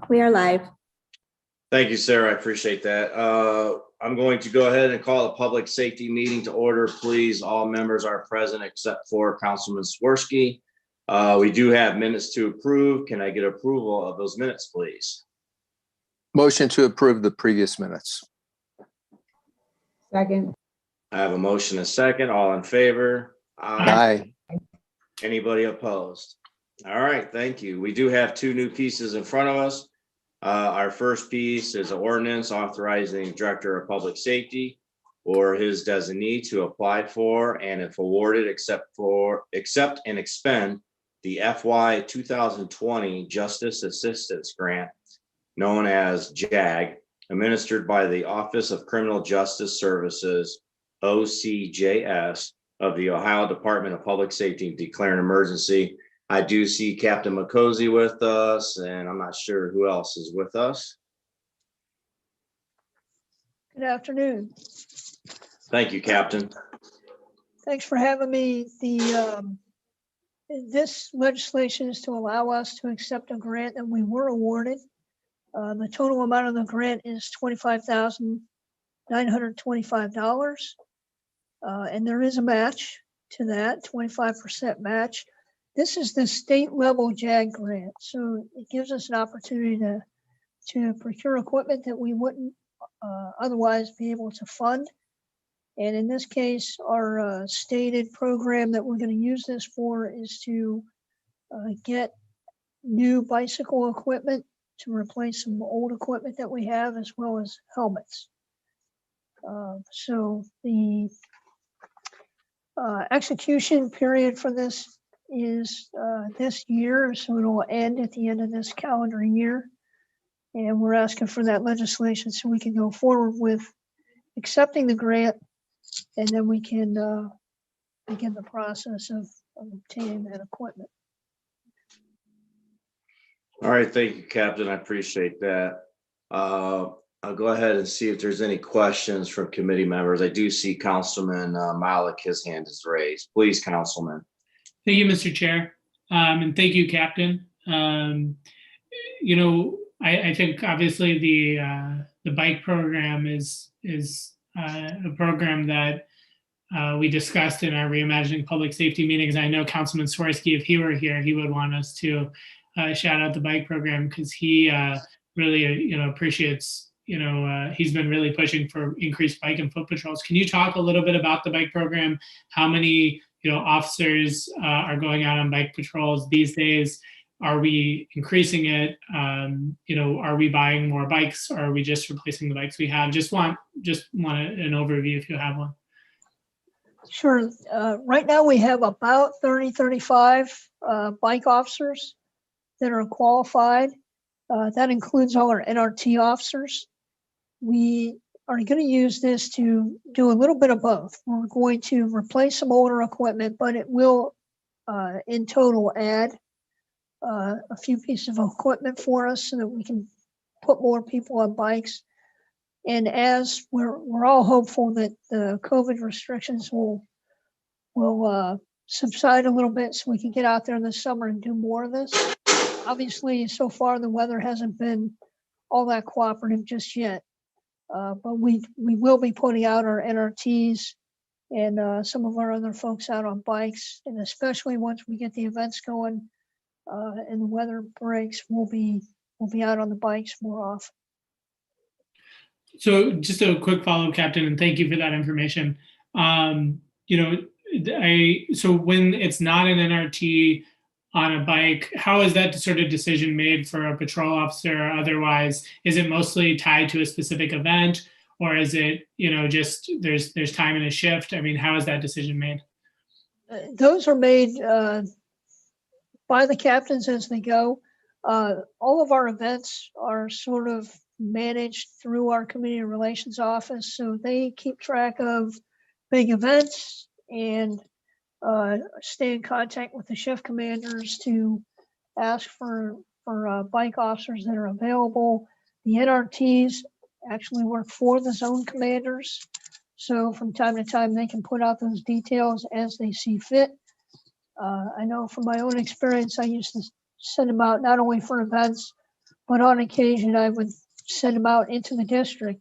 We are live. Thank you, Sarah. I appreciate that. I'm going to go ahead and call a public safety meeting to order. Please, all members are present except for Councilman Swirsky. We do have minutes to approve. Can I get approval of those minutes, please? Motion to approve the previous minutes. Second. I have a motion and a second. All in favor? Aye. Anybody opposed? All right, thank you. We do have two new pieces in front of us. Our first piece is an ordinance authorizing the Director of Public Safety or his designee to apply for and if awarded, accept and expend the FY 2020 Justice Assistance Grant, known as JAG, administered by the Office of Criminal Justice Services, OCJS, of the Ohio Department of Public Safety, declare an emergency. I do see Captain McCosey with us, and I'm not sure who else is with us. Good afternoon. Thank you, Captain. Thanks for having me. This legislation is to allow us to accept a grant that we were awarded. The total amount of the grant is $25,925. And there is a match to that, 25% match. This is the state level JAG grant. So it gives us an opportunity to procure equipment that we wouldn't otherwise be able to fund. And in this case, our stated program that we're going to use this for is to get new bicycle equipment to replace some old equipment that we have, as well as helmets. So the execution period for this is this year, so it'll end at the end of this calendar year. And we're asking for that legislation so we can go forward with accepting the grant, and then we can begin the process of obtaining that equipment. All right, thank you, Captain. I appreciate that. I'll go ahead and see if there's any questions from committee members. I do see Councilman Malik, his hand is raised. Please, Councilman. Thank you, Mr. Chair, and thank you, Captain. You know, I think obviously the bike program is a program that we discussed in our reimagining public safety meetings. I know Councilman Swirsky, if he were here, he would want us to shout out the bike program because he really, appreciates. He's been really pushing for increased bike and foot patrols. Can you talk a little bit about the bike program? How many officers are going out on bike patrols these days? Are we increasing it? Are we buying more bikes, or are we just replacing the bikes we have? Just want an overview if you have one. Sure. Right now we have about 35 bike officers that are qualified. That includes all our NRT officers. We are going to use this to do a little bit of both. We're going to replace some older equipment, but it will in total add a few pieces of equipment for us so that we can put more people on bikes. And as we're all hopeful that the COVID restrictions will subside a little bit so we can get out there this summer and do more of this. Obviously, so far the weather hasn't been all that cooperative just yet, but we will be putting out our NRTs and some of our other folks out on bikes, and especially once we get the events going and the weather breaks, we'll be out on the bikes more often. So just a quick follow-up, Captain, and thank you for that information. So when it's not an NRT on a bike, how is that sort of decision made for a patrol officer or otherwise? Is it mostly tied to a specific event, or is it, just there's time in a shift? I mean, how is that decision made? Those are made by the captains as they go. All of our events are sort of managed through our community relations office, so they keep track of big events and stay in contact with the shift commanders to ask for bike officers that are available. The NRTs actually work for the zone commanders, so from time to time they can put out those details as they see fit. I know from my own experience, I used to send them out not only for events, but on occasion I would send them out into the district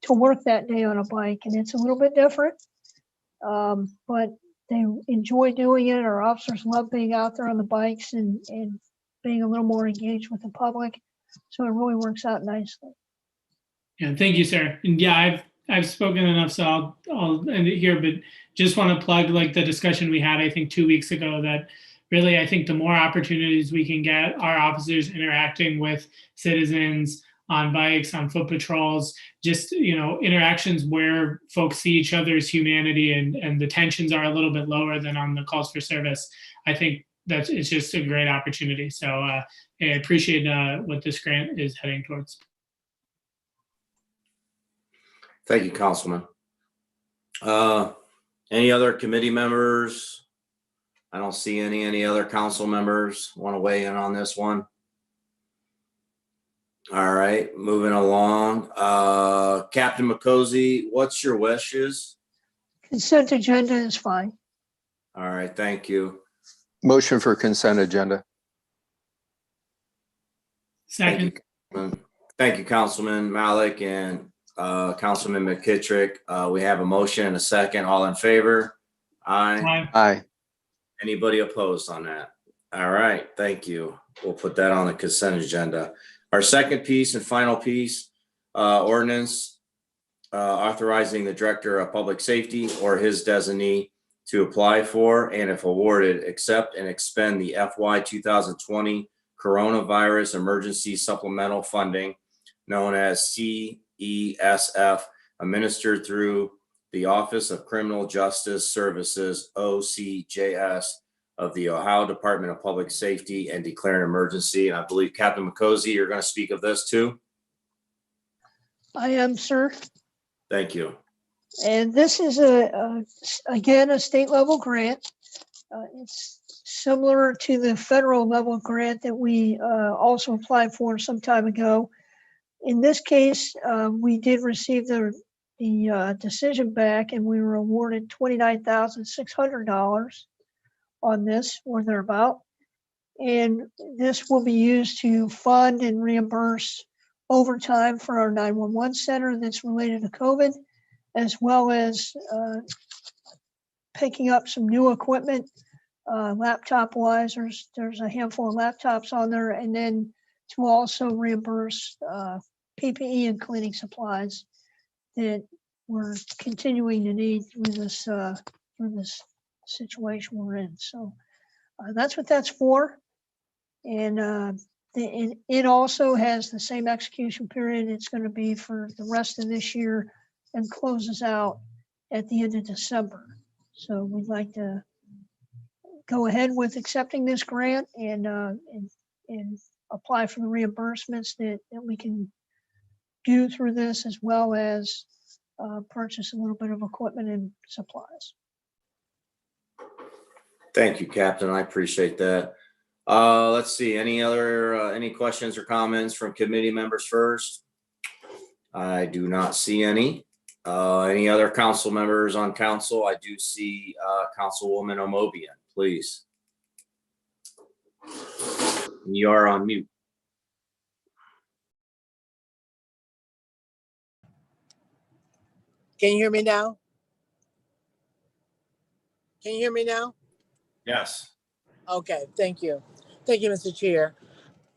to work that day on a bike, and it's a little bit different. But they enjoy doing it. Our officers love being out there on the bikes and being a little more engaged with the public. So it really works out nicely. Yeah, thank you, sir. And yeah, I've spoken enough, so I'll end it here. But just want to plug like the discussion we had, I think 2 weeks ago, that really I think the more opportunities we can get our officers interacting with citizens on bikes, on foot patrols, just interactions where folks see each other's humanity and the tensions are a little bit lower than on the calls for service. I think it's just a great opportunity. So I appreciate what this grant is heading towards. Thank you, Councilman. Any other committee members? I don't see any other council members want to weigh in on this one. All right, moving along. Captain McCosy, what's your wishes? Consent agenda is fine. All right, thank you. Motion for consent agenda. Second. Thank you, Councilman Malik and Councilman McKittrick. We have a motion and a second. All in favor? Aye. Aye. Anybody opposed on that? All right, thank you. We'll put that on the consent agenda. Our second piece and final piece, ordinance authorizing the Director of Public Safety or his designee to apply for, and if awarded, accept and expend the FY 2020 Coronavirus Emergency Supplemental Funding, known as CESF, administered through the Office of Criminal Justice Services, OCJS, of the Ohio Department of Public Safety, and declare an emergency. And I believe Captain McCosy, you're going to speak of this too. I am, sir. Thank you. And this is again a state level grant. It's similar to the federal level grant that we also applied for some time ago. In this case, we did receive the decision back, and we were awarded $29,600 on this or thereabout. And this will be used to fund and reimburse overtime for our 911 center that's related to COVID, as well as picking up some new equipment, laptop wise. There's a handful of laptops on there, and then to also reimburse PPE and cleaning supplies that we're continuing to need through this situation we're in. So that's what that's for. And it also has the same execution period. It's going to be for the rest of this year and closes out at the end of December. So we'd like to go ahead with accepting this grant and apply for the reimbursements that we can do through this, as well as purchase a little bit of equipment and supplies. Thank you, Captain. I appreciate that. Let's see, any questions or comments from committee members first? I do not see any. Any other council members on council? I do see Councilwoman Omobian, please. You are on mute. Can you hear me now? Can you hear me now? Yes. Okay, thank you. Thank you, Mr. Chair.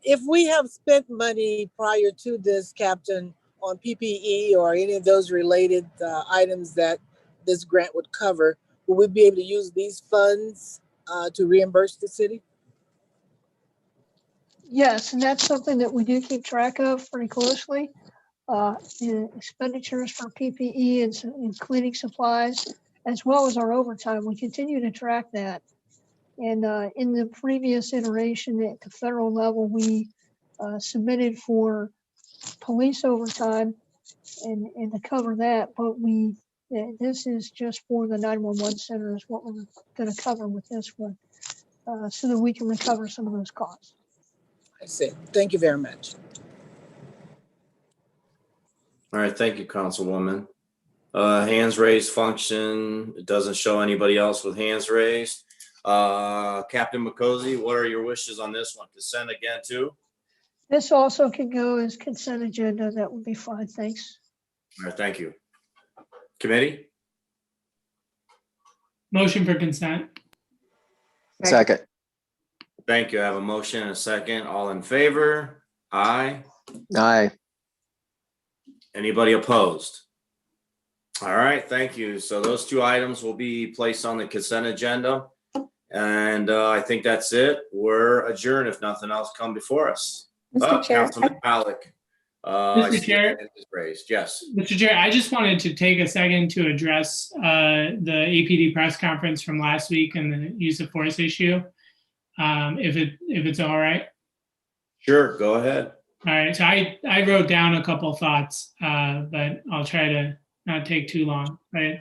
If we have spent money prior to this, Captain, on PPE or any of those related items that this grant would cover, will we be able to use these funds to reimburse the city? Yes, and that's something that we do keep track of pretty closely. The expenditures for PPE and cleaning supplies, as well as our overtime, we continue to track that. And in the previous iteration at the federal level, we submitted for police overtime and to cover that, but this is just for the 911 center is what we're going to cover with this one, so that we can recover some of those costs. I see. Thank you very much. All right, thank you, Councilwoman. Hands raised function. It doesn't show anybody else with hands raised. Captain McCosy, what are your wishes on this one? Consent again too? This also can go as consent agenda. That would be fine. Thanks. All right, thank you. Committee? Motion for consent. Second. Thank you. I have a motion and a second. All in favor? Aye. Aye. Anybody opposed? All right, thank you. So those two items will be placed on the consent agenda. And I think that's it. We're adjourned if nothing else come before us. Mr. Chair, Councilman Malik. Mr. Chair. Hand is raised. Yes. Mr. Chair, I just wanted to take a second to address the APD press conference from last week and the use of force issue, if it's all right. Sure, go ahead. All right, so I wrote down a couple thoughts, but I'll try to not take too long. Right,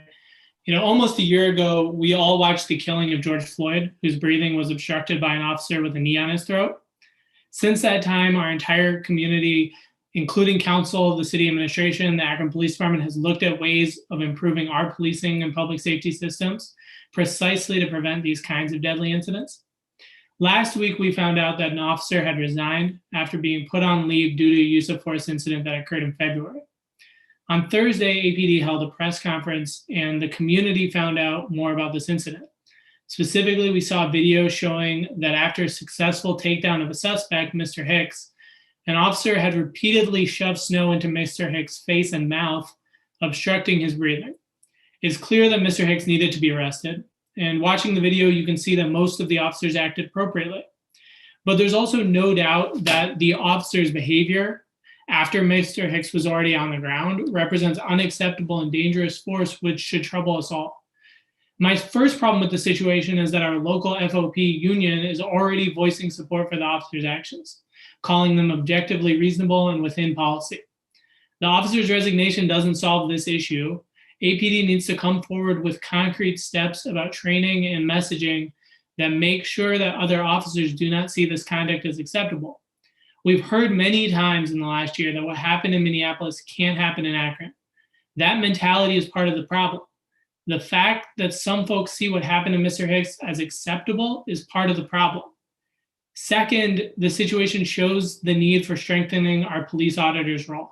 almost a year ago, we all watched the killing of George Floyd, whose breathing was obstructed by an officer with a knee on his throat. Since that time, our entire community, including council, the city administration, the Akron Police Department, has looked at ways of improving our policing and public safety systems precisely to prevent these kinds of deadly incidents. Last week, we found out that an officer had resigned after being put on leave due to a use of force incident that occurred in February. On Thursday, APD held a press conference and the community found out more about this incident. Specifically, we saw a video showing that after a successful takedown of a suspect, Mr. Hicks, an officer had repeatedly shoved snow into Mr. Hicks' face and mouth, obstructing his breathing. It's clear that Mr. Hicks needed to be arrested. And watching the video, you can see that most of the officers acted appropriately. But there's also no doubt that the officer's behavior after Mr. Hicks was already on the ground represents unacceptable and dangerous force, which should trouble us all. My first problem with the situation is that our local FOP union is already voicing support for the officer's actions, calling them objectively reasonable and within policy. The officer's resignation doesn't solve this issue. APD needs to come forward with concrete steps about training and messaging that make sure that other officers do not see this conduct as acceptable. We've heard many times in the last year that what happened in Minneapolis can't happen in Akron. That mentality is part of the problem. The fact that some folks see what happened to Mr. Hicks as acceptable is part of the problem. Second, the situation shows the need for strengthening our police auditor's role.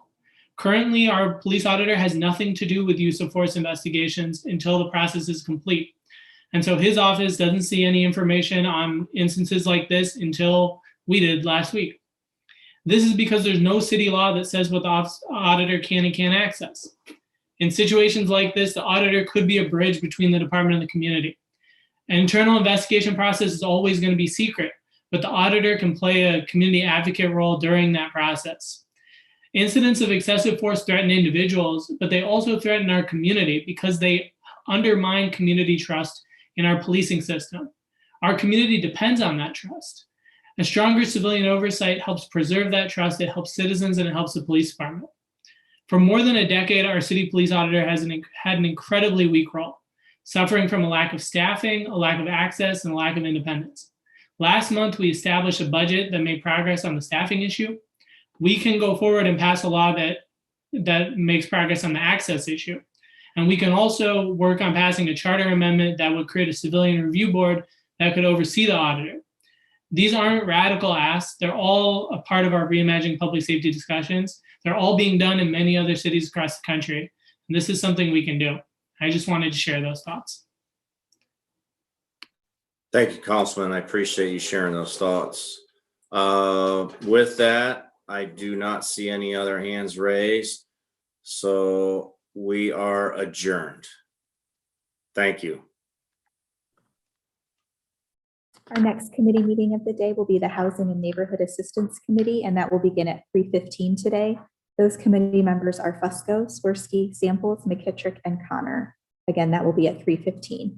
Currently, our police auditor has nothing to do with use of force investigations until the process is complete. And so his office doesn't see any information on instances like this until we did last week. This is because there's no city law that says what the auditor can and can't access. In situations like this, the auditor could be a bridge between the department and the community. An internal investigation process is always going to be secret, but the auditor can play a community advocate role during that process. Incidents of excessive force threaten individuals, but they also threaten our community because they undermine community trust in our policing system. Our community depends on that trust. A stronger civilian oversight helps preserve that trust, it helps citizens, and it helps the police department. For more than a decade, our city police auditor has had an incredibly weak role, suffering from a lack of staffing, a lack of access, and a lack of independence. Last month, we established a budget that made progress on the staffing issue. We can go forward and pass a law that makes progress on the access issue. And we can also work on passing a charter amendment that would create a civilian review board that could oversee the auditor. These aren't radical asks. They're all a part of our reimagining public safety discussions. They're all being done in many other cities across the country. And this is something we can do. I just wanted to share those thoughts. Thank you, Councilman. I appreciate you sharing those thoughts. With that, I do not see any other hands raised. So we are adjourned. Thank you. our next committee meeting of the day will be the Housing and Neighborhood Assistance Committee, and that will begin at 3:15 today. Those committee members are Fusco, Swirsky, Samples, McKittrick, and Connor. Again, that will be at 3:15.